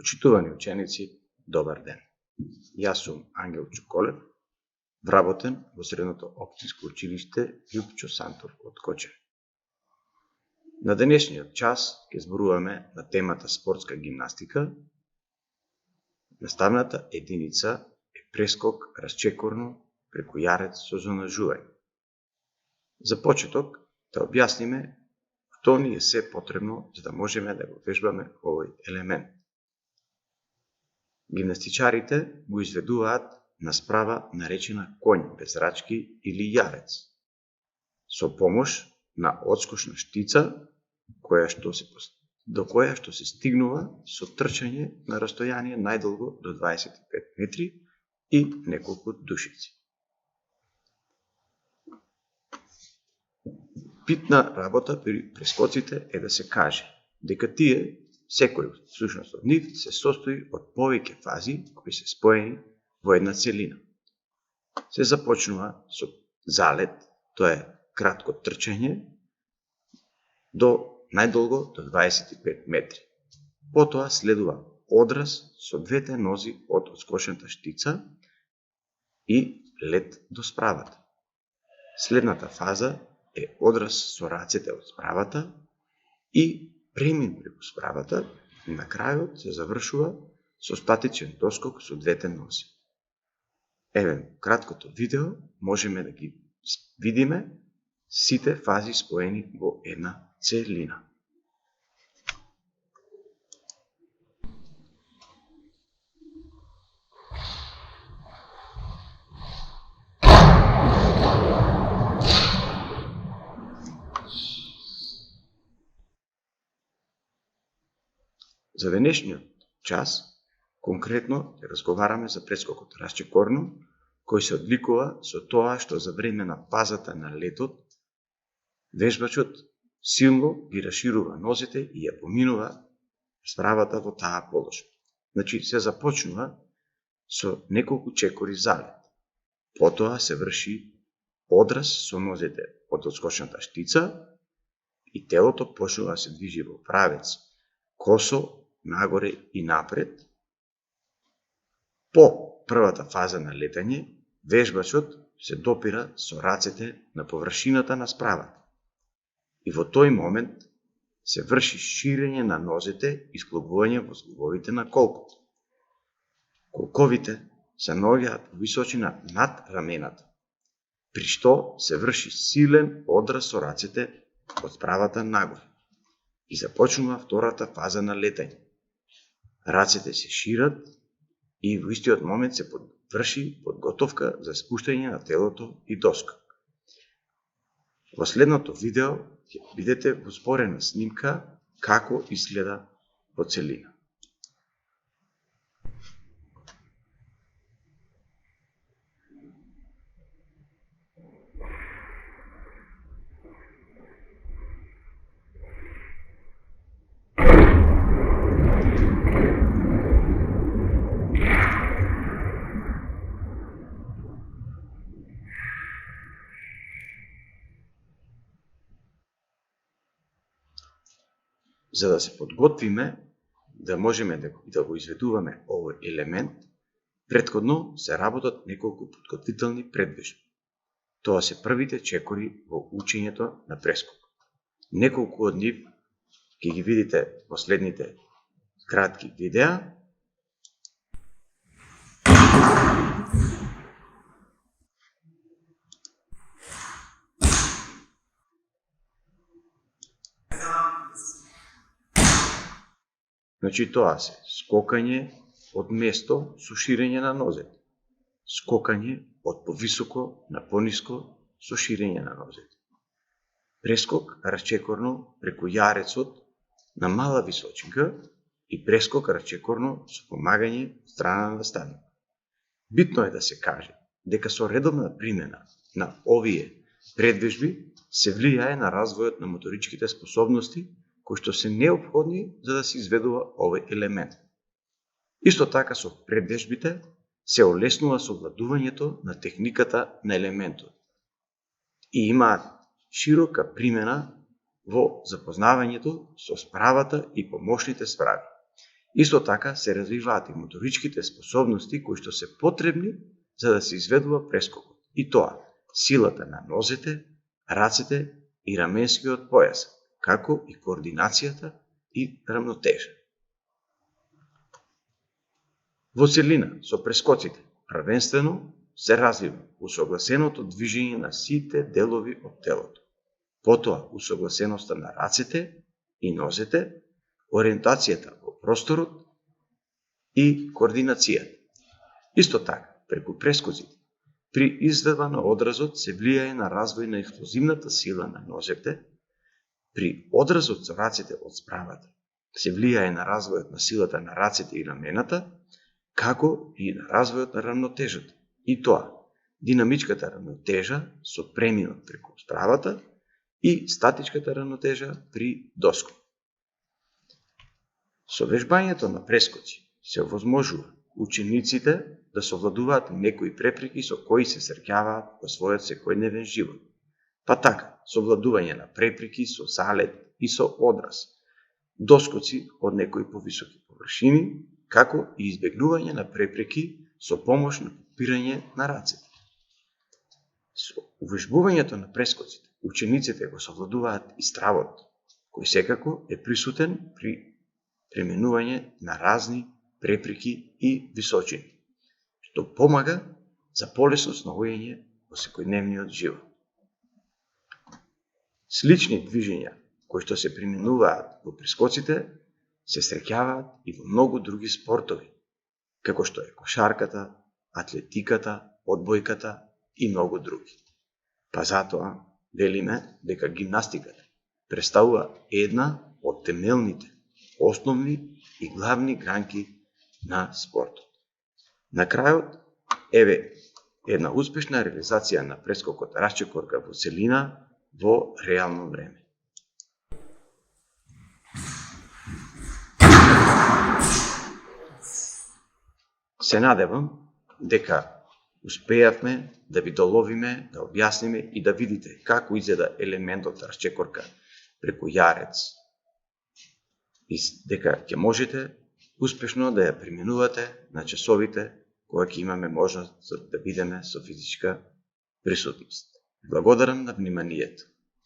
Почитувани ученици, добар ден. Јас сум Ангел Чуколев, вработен во Средното општинско училиште Љупчо Сантов од Кочев. На денешниот час ќе зборуваме на темата спортска гимнастика. Наставната единица е прескок расчекорно преку јарец со zonажување. За почеток да објасниме што ни е се потребно за да можеме да го вежбаме овој елемент. Гимнастичарите го изведуваат на справа наречена конј без рачки или јарец, со помош на одскочна штица до која што се стигнува со трчање на растојание најдолго до 25 метри и неколку душици. Битна работа при прескоците е да се каже дека тие, секој всушност од нив, се состои од повеќе фази кои се споени во една целина. Се започнува со залет, тоа е кратко трчање, до најдолго до 25 метри. Потоа следува одраз со двете нози од одскочната штица и лет до справата. Следната фаза е одраз со рацете од справата и премин преку справата и на крајот се завршува со статичен доскок со двете нози. Еве, краткото видео можеме да ги видиме сите фази споени во една целина. За денешниот час, конкретно, разговараме за прескокот расчекорно, кој се одликува со тоа што за време на пазата на летот, вежбачот силно ги расширува нозите и ја поминува справата во таа положба. Значи, се започнува со неколку чекори залет. Потоа се врши одраз со нозите од одскочната штица и телото почнува да се движи во правец косо, нагоре и напред. По првата фаза на летање, вежбачот се допира со рацете на површината на справата. И во тој момент се врши ширење на нозете и склобување во зглобовите на колкот. Колковите се наоѓаат во височина над рамената, при што се врши силен одраз со рацете од справата нагоре. И започнува втората фаза на летање. Рацете се шират и во истиот момент се врши подготовка за спуштање на телото и доскок. Во следното видео ќе видите во спорена снимка како изгледа во целина. За да се подготвиме, да можеме да го изведуваме овој елемент, претходно се работат неколку подготвителни предвежби. Тоа се првите чекори во учењето на прескок. Неколку од нив ќе ги видите во следните кратки видеа. Значи, тоа се скокање од место со ширење на нозете, скокање од повисоко на пониско со ширење на нозете, прескок расчекорно преку јарецот на мала височинка и прескок расчекорно со помагање од страна на наставник. Битно е да се каже дека со редовна примена на овие предвежби се влијае на развојот на моторичките способности кои што се неопходни за да се изведува овој елемент. Исто така со предвежбите се олеснува совладувањето на техниката на елементот и имаат широка примена во запознавањето со справата и помошните справи. Исто така се развиваат и моторичките способности кои што се потребни за да се изведува прескокот. И тоа, силата на нозете, рацете и раменскиот појас, како и координацијата и рамнотежа. Во целина со прескоците првенствено се развива усогласеното движење на сите делови од телото. Потоа усогласеноста на рацете и нозете, ориентацијата во просторот и координацијата. Исто така, преку прескоците, при изведба на одразот се влијае на развој на експлозивната сила на нозете, при одразот со рацете од справата се влијае на развојот на силата на рацете и рамената, како и на развојот на рамнотежата. И тоа, динамичката рамнотежа со преминот преку справата и статичката рамнотежа при доскок. Со вежбањето на прескоци се овозможува учениците да совладуваат некои препреки со кои се среќаваат во својот секојдневен живот. Па така, совладување на препреки со залет и со одраз, доскоци од некои повисоки површини, како и избегнување на препреки со помош на подпирање на рацете. Со увежбувањето на прескоците, учениците го совладуваат и стравот, кој секако е присутен при преминување на разни препреки и височини, што помага за полесно снаоѓање во секојдневниот живот. Слични движења кои што се применуваат во прескоците се среќаваат и во многу други спортови, како што е кошарката, атлетиката, одбојката и многу други. Па затоа велиме дека гимнастиката представува една од темелните, основни и главни гранки на спортот. На крајот, еве една успешна реализација на прескокот расчекорка во целина во реално време. Се надевам дека успеавме да ви доловиме, да објасниме и да видите како изгледа елементот расчекорка преку јарец и дека ќе можете успешно да ја применувате на часовите кога ќе имаме можност да бидеме со физичка присутност. Благодарам на вниманието.